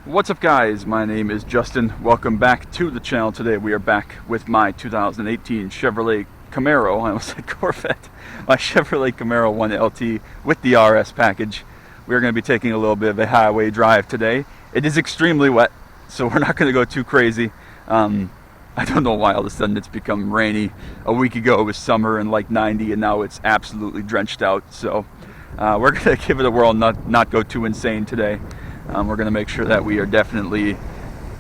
What's up, guys? My name is Justin. Welcome back to the channel. Today we are back with my 2018 Chevrolet Camaro. I almost said Corvette. My Chevrolet Camaro 1LT with the RS package. We're going to be taking a little bit of a highway drive today. It is extremely wet, so we're not going to go too crazy. I don't know why all of a sudden it's become rainy. A week ago it was summer and like 90, and now it's absolutely drenched out. So we're going to give it a whirl, not go too insane today. We're going to make sure that we are definitely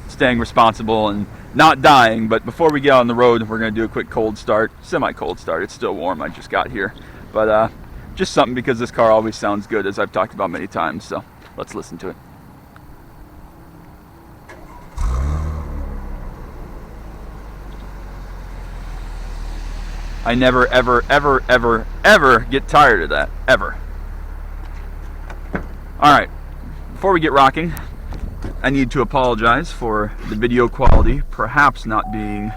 staying responsible and not dying. But before we get on the road, we're going to do a quick cold start, semi-cold start. It's still warm, I just got here. But just something, because this car always sounds good, as I've talked about many times. So let's listen to it. I never, ever, ever, ever, ever get tired of that. Ever. Alright. Before we get rocking, I need to apologize for the video quality perhaps not being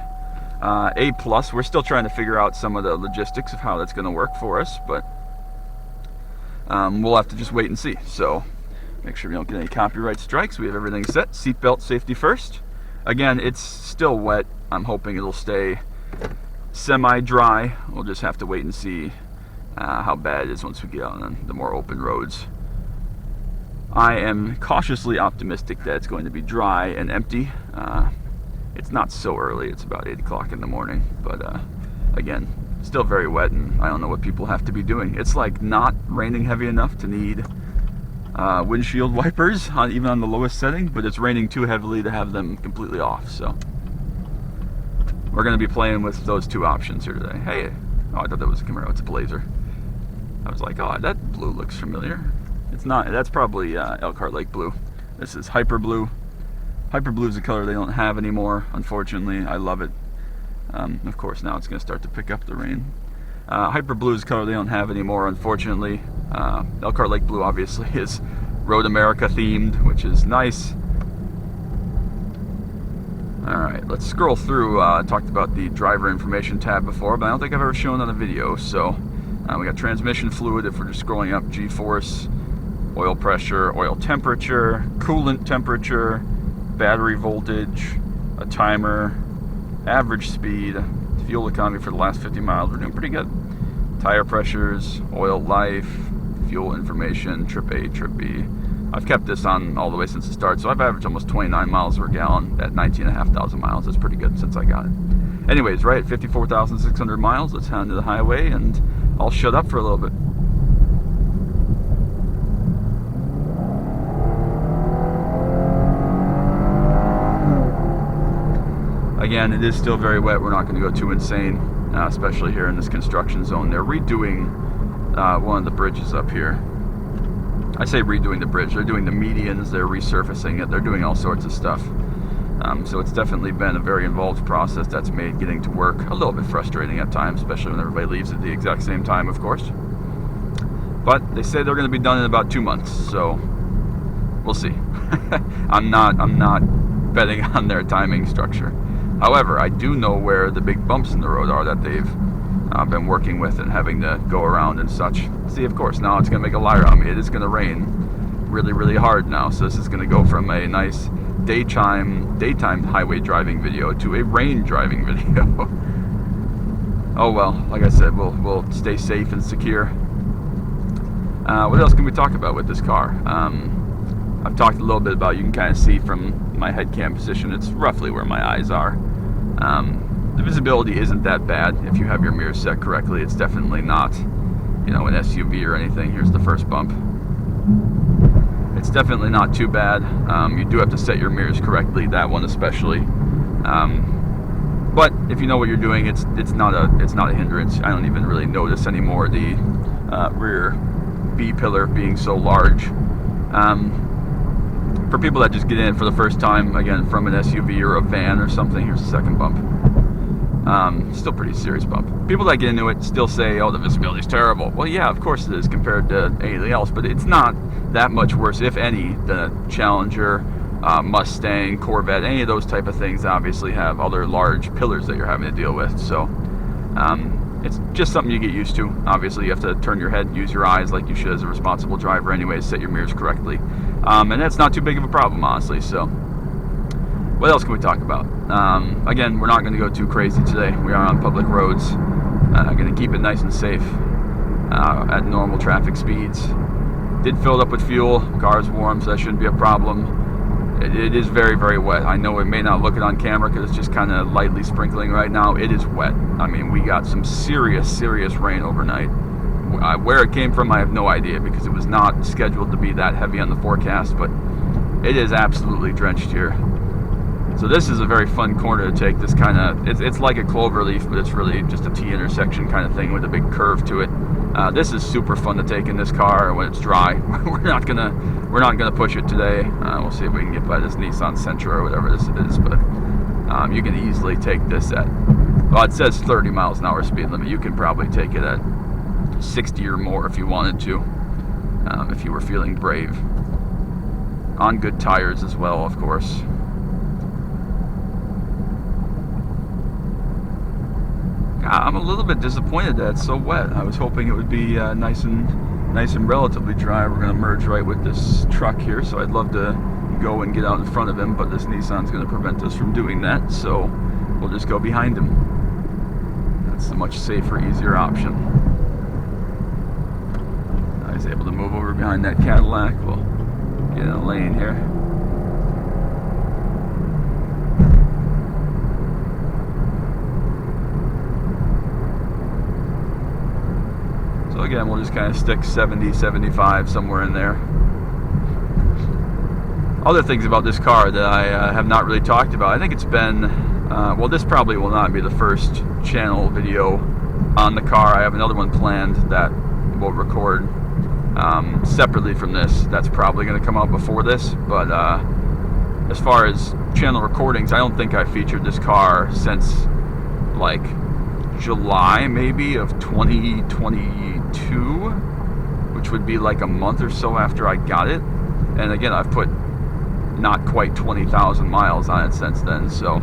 A+. We're still trying to figure out some of the logistics of how that's going to work for us, but we'll have to just wait and see. So make sure we don't get any copyright strikes. We have everything set. Seatbelt safety first. Again, it's still wet. I'm hoping it'll stay semi-dry. We'll just have to wait and see how bad it is once we get out on the more open roads. I am cautiously optimistic that it's going to be dry and empty. It's not so early, it's about 8 o'clock in the morning, but again, still very wet, and I don't know what people have to be doing. It's like not raining heavy enough to need windshield wipers, even on the lowest setting, but it's raining too heavily to have them completely off, so we're going to be playing with those two options here today. Hey, oh, I thought that was a Camaro, it's a Blazer. I was like, oh, that blue looks familiar. It's not. That's probably Elkhart Lake blue. This is Hyper Blue. Hyper Blue is a color they don't have anymore, unfortunately. I love it. Of course, now it's going to start to pick up the rain. Hyper Blue is a color they don't have anymore, unfortunately. Elkhart Lake Blue, obviously, is Road America themed, which is nice. Alright, let's scroll through. I talked about the driver information tab before, but I don't think I've ever shown on a video. So, we got transmission fluid if we're just scrolling up, G-force, oil pressure, oil temperature, coolant temperature, battery voltage, a timer, average speed, fuel economy for the last 50 miles. We're doing pretty good. Tire pressures, oil life, fuel information, trip A, trip B. I've kept this on all the way since the start, so I've averaged almost 29 miles per gallon at 19,500 miles. That's pretty good since I got it. Anyways, right at 54,600 miles, let's head onto the highway, and I'll shut up for a little bit. Again, it is still very wet. We're not going to go too insane, especially here in this construction zone. They're redoing one of the bridges up here. I say redoing the bridge. They're doing the medians. They're resurfacing it. They're doing all sorts of stuff. So it's definitely been a very involved process that's made getting to work a little bit frustrating at times, especially when everybody leaves at the exact same time, of course. But they say they're going to be done in about 2 months, so we'll see. I'm not betting on their timing structure. However, I do know where the big bumps in the road are that they've been working with and having to go around and such. See, of course, now it's going to make a liar on me. It is going to rain really, really hard now. So this is going to go from a nice daytime highway driving video to a rain driving video. Oh well, like I said, we'll stay safe and secure. What else can we talk about with this car? I've talked a little bit about, you can kind of see from my head cam position, it's roughly where my eyes are. The visibility isn't that bad if you have your mirrors set correctly. It's definitely not, an SUV or anything. Here's the first bump. It's definitely not too bad. You do have to set your mirrors correctly, that one especially. But if you know what you're doing, it's not a hindrance. I don't even really notice anymore the rear B pillar being so large. For people that just get in for the first time, again, from an SUV or a van or something, here's the second bump. Still pretty serious bump. People that get into it still say, oh, the visibility is terrible. Well, yeah, of course it is compared to anything else, but it's not that much worse, if any, than a Challenger, Mustang, Corvette. Any of those type of things obviously have other large pillars that you're having to deal with. So it's just something you get used to. Obviously, you have to turn your head, use your eyes like you should as a responsible driver anyway, set your mirrors correctly. And that's not too big of a problem, honestly. So what else can we talk about? Again, we're not going to go too crazy today. We are on public roads. Going to keep it nice and safe at normal traffic speeds. Did fill it up with fuel. Car's warm, so that shouldn't be a problem. It is very, very wet. I know it may not look it on camera because it's just kind of lightly sprinkling right now. It is wet. I mean, we got some serious rain overnight. Where it came from, I have no idea because it was not scheduled to be that heavy on the forecast, but it is absolutely drenched here. So this is a very fun corner to take. This kind of, it's like a clover leaf, but it's really just a T intersection kind of thing with a big curve to it. This is super fun to take in this car when it's dry. We're not gonna push it today. We'll see if we can get by this Nissan Sentra or whatever this is, but you can easily take this at, well, it says 30 miles an hour speed limit. You can probably take it at 60 or more if you wanted to, if you were feeling brave. On good tires as well, of course. I'm a little bit disappointed that it's so wet. I was hoping it would be nice and relatively dry. We're going to merge right with this truck here, so I'd love to go and get out in front of him, but this Nissan's going to prevent us from doing that, so we'll just go behind him. That's a much safer, easier option. I was able to move over behind that Cadillac. We'll get in a lane here. So again, we'll just kind of stick 70, 75, somewhere in there. Other things about this car that I have not really talked about. I think it's been, well, this probably will not be the first channel video on the car. I have another one planned that we'll record separately from this. That's probably going to come out before this. But as far as channel recordings, I don't think I featured this car since like July maybe of 2022, which would be like a month or so after I got it. And again, I've put not quite 20,000 miles on it since then. So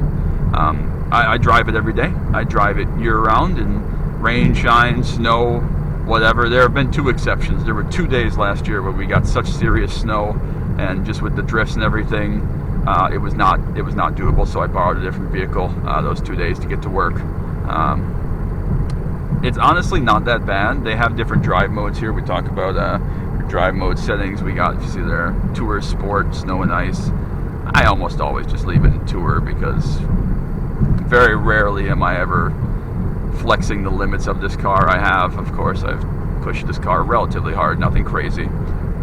I drive it every day. I drive it year-round in rain, shine, snow, whatever. There have been 2 exceptions. There were 2 days last year where we got such serious snow, and just with the drifts and everything, it was not doable. So I borrowed a different vehicle those 2 days to get to work. It's honestly not that bad. They have different drive modes here. We talk about drive mode settings. We got, if you see there, Tour, Sport, Snow and Ice. I almost always just leave it in Tour because very rarely am I ever flexing the limits of this car. I have, of course, I've pushed this car relatively hard, nothing crazy.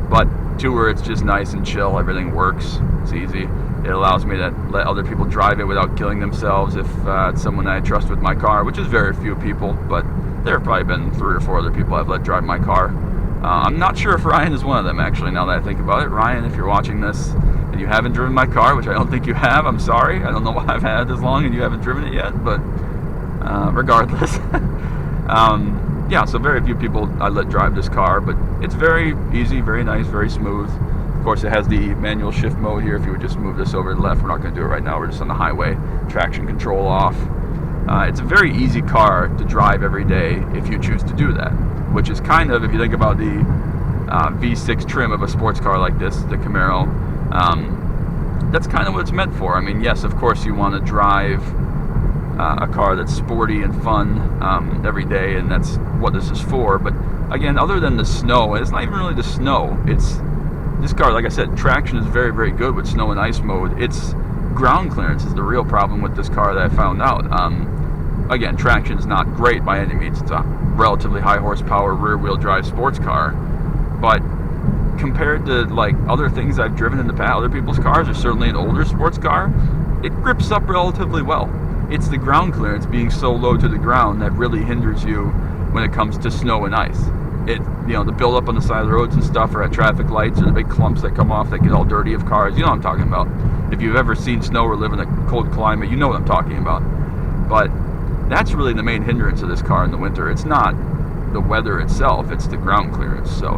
But Tour, it's just nice and chill. Everything works. It's easy. It allows me to let other people drive it without killing themselves if it's someone I trust with my car, which is very few people, but there have probably been 3 or 4 other people I've let drive my car. I'm not sure if Ryan is one of them, actually, now that I think about it. Ryan, if you're watching this and you haven't driven my car, which I don't think you have, I'm sorry. I don't know why I've had it this long and you haven't driven it yet, but regardless. Yeah, so very few people I let drive this car, but it's very easy, very nice, very smooth. Of course, it has the manual shift mode here. If you would just move this over to the left, we're not going to do it right now. We're just on the highway. Traction control off. It's a very easy car to drive every day if you choose to do that, which is kind of, if you think about the V6 trim of a sports car like this, the Camaro, that's kind of what it's meant for. I mean, yes, of course, you want to drive a car that's sporty and fun every day, and that's what this is for. But again, other than the snow, it's not even really the snow. It's this car, like I said, traction is very, very good with snow and ice mode. It's ground clearance is the real problem with this car that I found out. Again, traction is not great by any means. It's a relatively high horsepower rear-wheel drive sports car, but compared to like other things I've driven in the past, other people's cars, or certainly an older sports car, it grips up relatively well. It's the ground clearance being so low to the ground that really hinders you when it comes to snow and ice. It, you know, the buildup on the side of the roads and stuff, or at traffic lights, or the big clumps that come off that get all dirty of cars. You know what I'm talking about. If you've ever seen snow or live in a cold climate, you know what I'm talking about. But that's really the main hindrance of this car in the winter. It's not the weather itself, it's the ground clearance. So,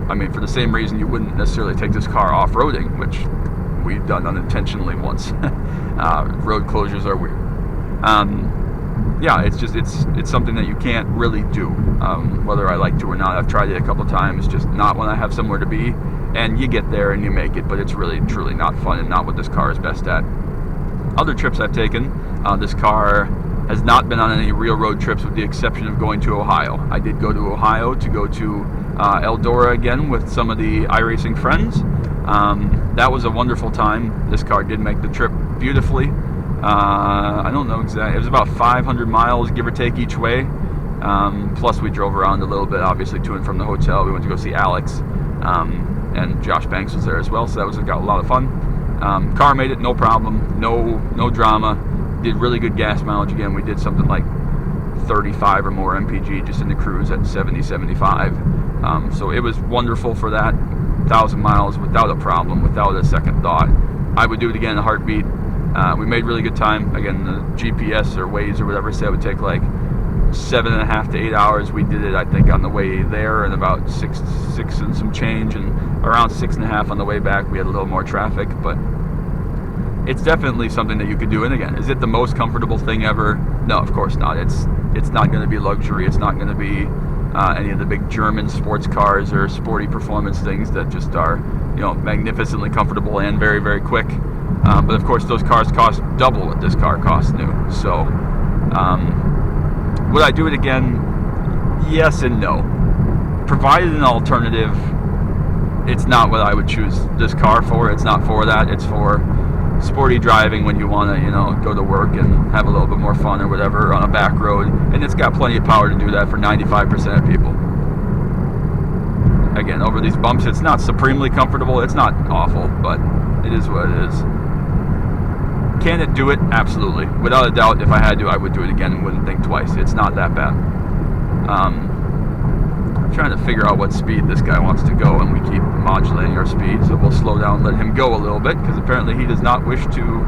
I mean, for the same reason you wouldn't necessarily take this car off-roading, which we've done unintentionally once. Road closures are weird. Yeah, it's just, it's something that you can't really do, whether I like to or not. I've tried it a couple times, just not when I have somewhere to be. and you get there and you make it, but it's really truly not fun and not what this car is best at. Other trips I've taken, this car has not been on any real road trips with the exception of going to Ohio. I did go to Ohio to go to Eldora again with some of the iRacing friends. That was a wonderful time. This car did make the trip beautifully. I don't know exactly, it was about 500 miles give or take each way. Plus we drove around a little bit, obviously to and from the hotel. We went to go see Alex, and Josh Banks was there as well, so that was got a lot of fun. Car made it, no problem, no drama. Did really good gas mileage again. We did something like 35 or more mpg just in the cruise at 70, 75. So it was wonderful for that 1,000 miles without a problem, without a second thought. I would do it again in a heartbeat. We made really good time. Again, the GPS or Waze or whatever said it would take like 7.5 to 8 hours. We did it, I think, on the way there and about six and some change, and around 6.5 on the way back. We had a little more traffic, but it's definitely something that you could do. And again, is it the most comfortable thing ever? No, of course not. It's not going to be luxury. It's not going to be any of the big German sports cars or sporty performance things that just are, magnificently comfortable and very, very quick. But of course, those cars cost double what this car costs new. So, would I do it again? Yes and no. Provided an alternative, it's not what I would choose this car for. It's not for that. It's for sporty driving when you want to, go to work and have a little bit more fun or whatever on a back road. And it's got plenty of power to do that for 95% of people. Again, over these bumps, it's not supremely comfortable. It's not awful, but it is what it is. Can it do it? Absolutely. Without a doubt, if I had to, I would do it again and wouldn't think twice. It's not that bad. I'm trying to figure out what speed this guy wants to go, and we keep modulating our speed, so we'll slow down and let him go a little bit, because apparently he does not wish to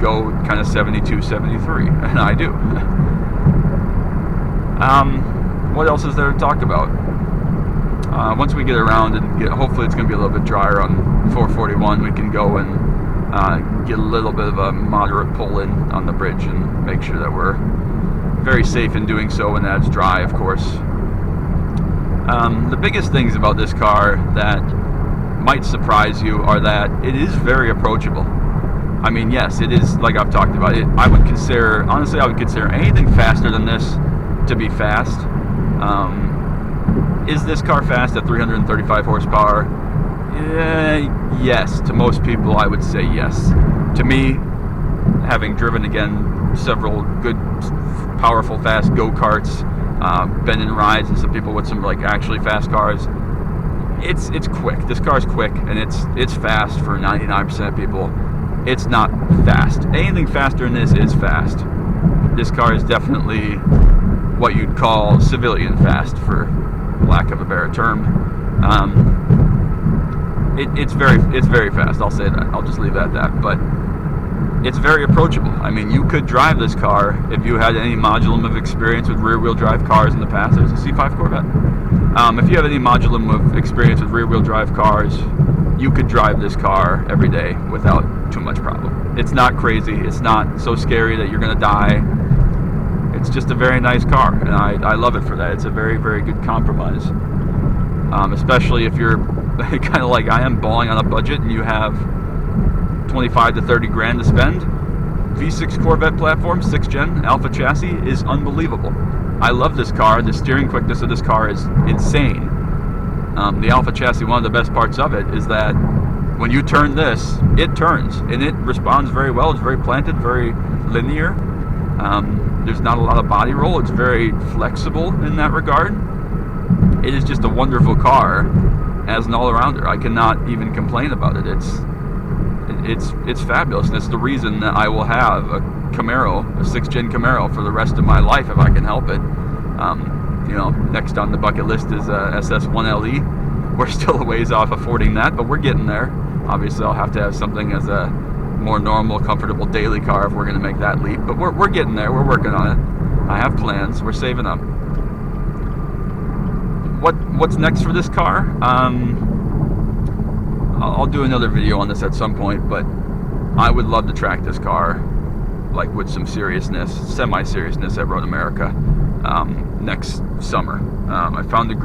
go kind of 72, 73, and I do. What else is there to talk about? Once we get around and hopefully it's going to be a little bit drier on 441, we can go and get a little bit of a moderate pull in on the bridge and make sure that we're very safe in doing so when that's dry, of course. The biggest things about this car that might surprise you are that it is very approachable. I mean, yes, it is, like I've talked about it. I would consider anything faster than this to be fast. Is this car fast at 335 horsepower? Yes. To most people, I would say yes. To me, having driven, again, several good, powerful, fast go-karts, been in rides and some people with some actually fast cars, it's quick. This car's quick, and it's fast for 99% of people. It's not fast. Anything faster than this is fast. This car is definitely what you'd call civilian fast, for lack of a better term. It's very fast. I'll say that. I'll just leave it at that. But it's very approachable. I mean, you could drive this car if you had any modulum of experience with rear-wheel drive cars in the past. There's a C5 Corvette. If you have any modulum of experience with rear-wheel drive cars, you could drive this car every day without too much problem. It's not crazy. It's not so scary that you're going to die. It's just a very nice car, and I love it for that. It's a very, very good compromise. Especially if you're kind of like I am, balling on a budget, and you have 25 to 30 grand to spend. V6 Corvette platform, 6th gen, alpha chassis is unbelievable. I love this car. The steering quickness of this car is insane. The alpha chassis, one of the best parts of it is that when you turn this, it turns, and it responds very well. It's very planted, very linear. There's not a lot of body roll. It's very flexible in that regard. It is just a wonderful car as an all-arounder. I cannot even complain about it. It's fabulous, and it's the reason that I will have a Camaro, a 6th gen Camaro, for the rest of my life if I can help it. Next on the bucket list is SS1LE. We're still a ways off affording that, but we're getting there. Obviously, I'll have to have something as a more normal, comfortable daily car if we're going to make that leap, but we're getting there. We're working on it. I have plans. We're saving up. What's next for this car? I'll do another video on this at some point, but I would love to track this car with some seriousness, semi-seriousness at Road America. next summer. I found a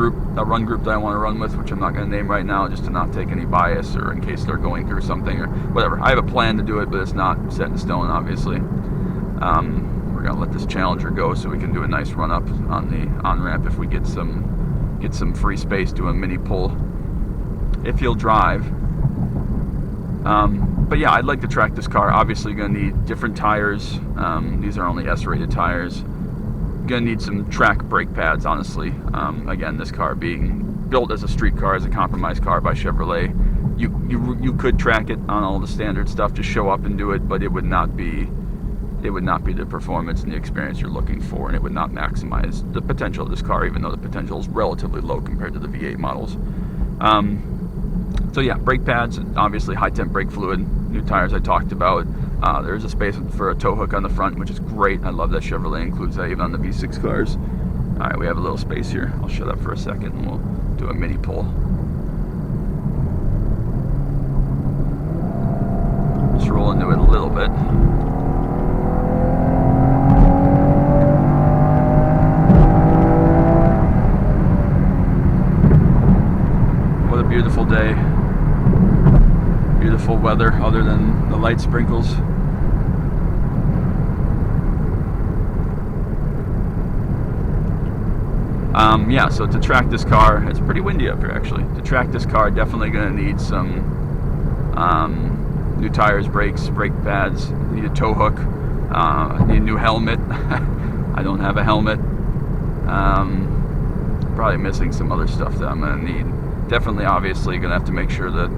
run group that I want to run with, which I'm not going to name right now, just to not take any bias or in case they're going through something or whatever. I have a plan to do it, but it's not set in stone, obviously. We're going to let this Challenger go so we can do a nice run up on the on-ramp if we get some free space, do a mini pull if he'll drive. But yeah, I'd like to track this car. Obviously going to need different tires. These are only S-rated tires. Going to need some track brake pads, honestly. Again, this car being built as a street car, as a compromise car by Chevrolet, you could track it on all the standard stuff, just show up and do it, but it would not be the performance and the experience you're looking for, and it would not maximize the potential of this car, even though the potential is relatively low compared to the V8 models. So yeah, brake pads, obviously high temp brake fluid, new tires I talked about. There's a space for a tow hook on the front, which is great. I love that Chevrolet includes that even on the V6 cars. Alright, we have a little space here. I'll shut up for a second and we'll do a mini pull. Just roll into it a little bit. What a beautiful day. Beautiful weather other than the light sprinkles. Yeah, so to track this car, it's pretty windy up here actually. To track this car, definitely going to need some new tires, brakes, brake pads, need a tow hook, need a new helmet. I don't have a helmet. Probably missing some other stuff that I'm going to need. Definitely, obviously, going to have to make sure that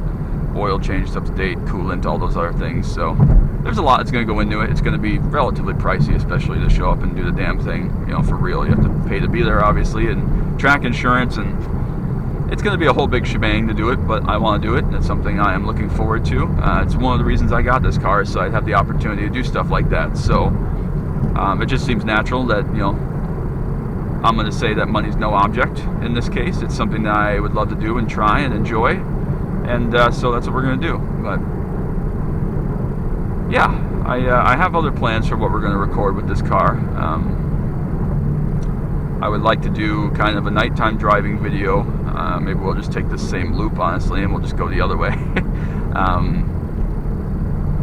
oil changed up to date, coolant, all those other things. So there's a lot that's going to go into it. It's going to be relatively pricey, especially to show up and do the damn thing. You know, for real, you have to pay to be there, obviously, and track insurance, and it's going to be a whole big shebang to do it. But I want to do it. It's something I am looking forward to. It's one of the reasons I got this car, so I'd have the opportunity to do stuff like that. So it just seems natural that, you know, I'm going to say that money's no object in this case. It's something that I would love to do and try and enjoy. And so that's what we're going to do. But yeah, I have other plans for what we're going to record with this car. I would like to do kind of a nighttime driving video. Maybe we'll just take the same loop, honestly, and we'll just go the other way.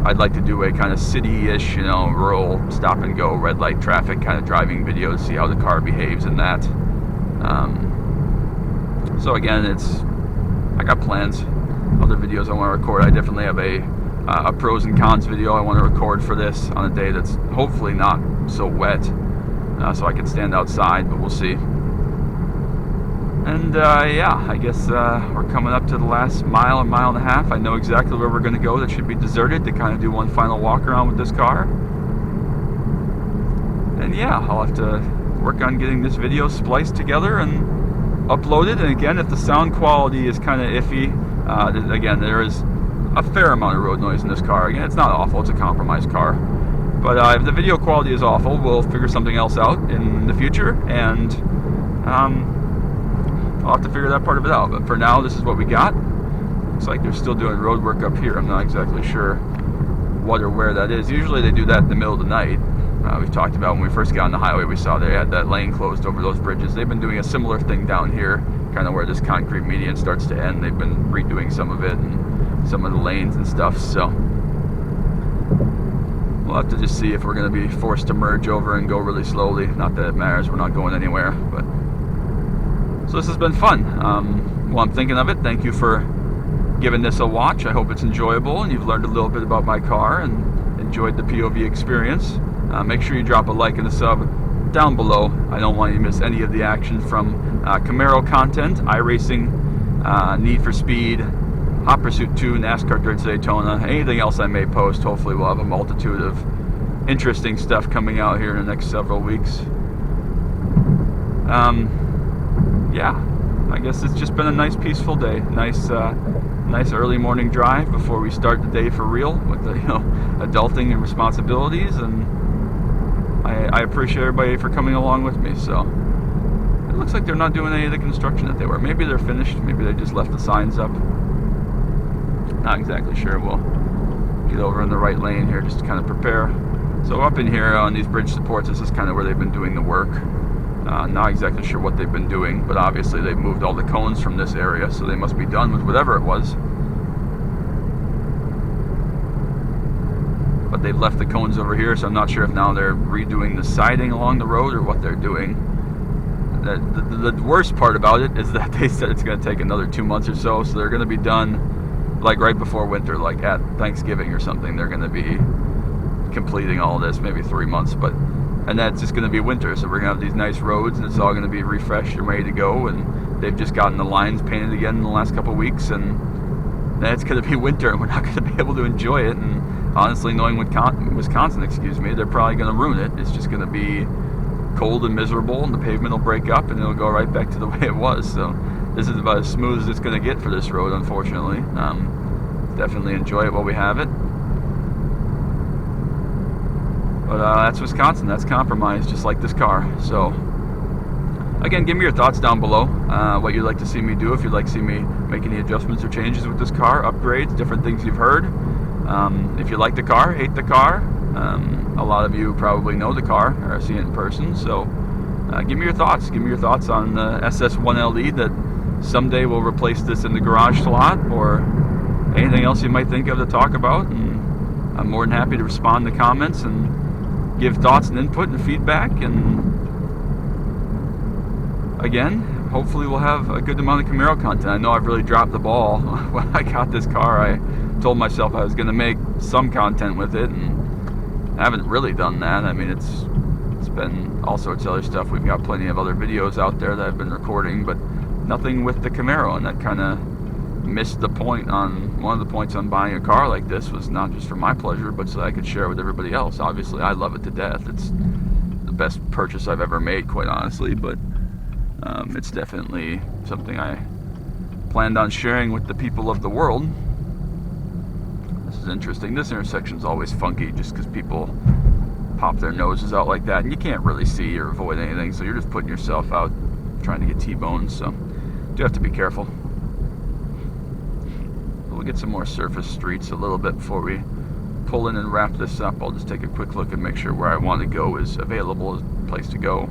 I'd like to do a kind of city-ish, you know, rural stop and go, red light traffic kind of driving video to see how the car behaves in that. So again, I got plans, other videos I want to record. I definitely have a pros and cons video I want to record for this on a day that's hopefully not so wet, so I can stand outside, but we'll see. And yeah, I guess we're coming up to the last mile and a half. I know exactly where we're going to go that should be deserted to kind of do one final walk around with this car. And yeah, I'll have to work on getting this video spliced together and uploaded. And again, if the sound quality is kind of iffy, again, there is a fair amount of road noise in this car. Again, it's not awful, it's a compromised car. But if the video quality is awful, we'll figure something else out in the future, and I'll have to figure that part of it out. But for now, this is what we got. Looks like they're still doing road work up here. I'm not exactly sure what or where that is. Usually they do that in the middle of the night. We've talked about when we first got on the highway, we saw they had that lane closed over those bridges. They've been doing a similar thing down here, kind of where this concrete median starts to end. They've been redoing some of it and some of the lanes and stuff. So we'll have to just see if we're going to be forced to merge over and go really slowly. Not that it matters, we're not going anywhere. But so this has been fun. While I'm thinking of it, thank you for giving this a watch. I hope it's enjoyable and you've learned a little bit about my car and enjoyed the POV experience. Make sure you drop a like and a sub down below. I don't want you to miss any of the action from Camaro content, iRacing, Need for Speed, Hot Pursuit 2, NASCAR Dirt Daytona, anything else I may post. Hopefully we'll have a multitude of interesting stuff coming out here in the next several weeks. Yeah, I guess it's just been a nice peaceful day. Nice early morning drive before we start the day for real with the, adulting and responsibilities, and I appreciate everybody for coming along with me. So it looks like they're not doing any of the construction that they were. Maybe they're finished, maybe they just left the signs up. Not exactly sure. We'll get over in the right lane here just to kind of prepare. So up in here on these bridge supports, this is kind of where they've been doing the work. Not exactly sure what they've been doing, but obviously they've moved all the cones from this area, so they must be done with whatever it was. But they've left the cones over here, so I'm not sure if now they're redoing the siding along the road or what they're doing. The worst part about it is that they said it's going to take another 2 months or so, so they're going to be done like right before winter, like at Thanksgiving or something. They're going to be completing all this, maybe 3 months, and that's just going to be winter, so we're going to have these nice roads, and it's all going to be refreshed and ready to go, and they've just gotten the lines painted again in the last couple of weeks, and then it's going to be winter, and we're not going to be able to enjoy it. And honestly, knowing Wisconsin, they're probably going to ruin it. It's just going to be cold and miserable, and the pavement will break up, and it'll go right back to the way it was. So this is about as smooth as it's going to get for this road, unfortunately. Definitely enjoy it while we have it. But that's Wisconsin. That's compromise, just like this car. So again, give me your thoughts down below. What you'd like to see me do, if you'd like to see me make any adjustments or changes with this car, upgrades, different things you've heard. If you like the car, hate the car. A lot of you probably know the car or have seen it in person. So give me your thoughts. Give me your thoughts on the SS1LE that someday will replace this in the garage slot, or anything else you might think of to talk about. And I'm more than happy to respond to comments and give thoughts and input and feedback. And again, hopefully we'll have a good amount of Camaro content. I know I've really dropped the ball. When I got this car, I told myself I was going to make some content with it, and I haven't really done that. I mean, it's been all sorts of other stuff. We've got plenty of other videos out there that I've been recording, but nothing with the Camaro, and that kind of missed the point. On one of the points on buying a car like this was not just for my pleasure, but so I could share with everybody else. Obviously, I love it to death. It's the best purchase I've ever made, quite honestly, but it's definitely something I planned on sharing with the people of the world. This is interesting. This intersection's always funky just because people pop their noses out like that, and you can't really see or avoid anything, so you're just putting yourself out trying to get T-boned, so you do have to be careful. We'll get some more surface streets a little bit before we pull in and wrap this up. I'll just take a quick look and make sure where I want to go is available as a place to go.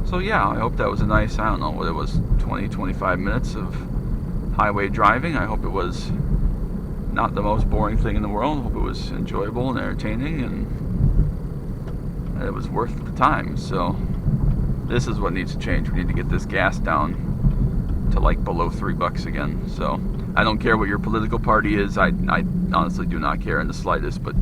So yeah, I hope that was a nice, I don't know what it was, 20-25 minutes of highway driving. I hope it was not the most boring thing in the world. I hope it was enjoyable and entertaining, and it was worth the time. So this is what needs to change. We need to get this gas down to like below $3 again. So I don't care what your political party is. I honestly do not care in the slightest, but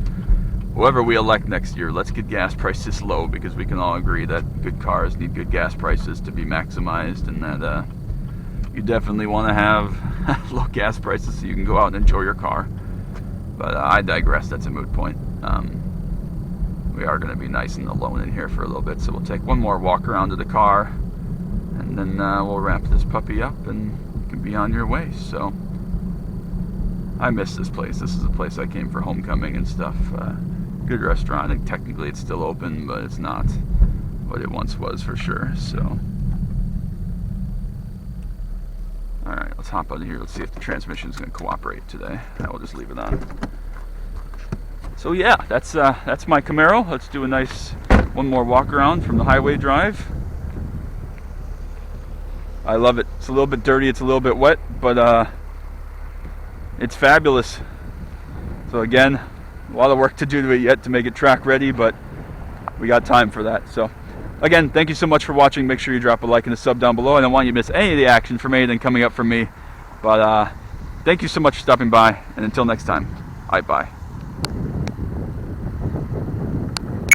whoever we elect next year, let's get gas prices low, because we can all agree that good cars need good gas prices to be maximized, and that you definitely want to have low gas prices so you can go out and enjoy your car. But I digress. That's a moot point. We are going to be nice and alone in here for a little bit, so we'll take one more walk around to the car, and then we'll wrap this puppy up and you can be on your way. So I miss this place. This is a place I came for homecoming and stuff. Good restaurant. I think technically it's still open, but it's not what it once was for sure. So alright, let's hop out of here. Let's see if the transmission is going to cooperate today. I will just leave it on. So yeah, that's my Camaro. Let's do a nice one more walk around from the highway drive. I love it. It's a little bit dirty, it's a little bit wet, but it's fabulous. So again, a lot of work to do to it yet to make it track ready, but we got time for that. So again, thank you so much for watching. Make sure you drop a like and a sub down below. I don't want you to miss any of the action from anything coming up from me. But thank you so much for stopping by, and until next time, bye.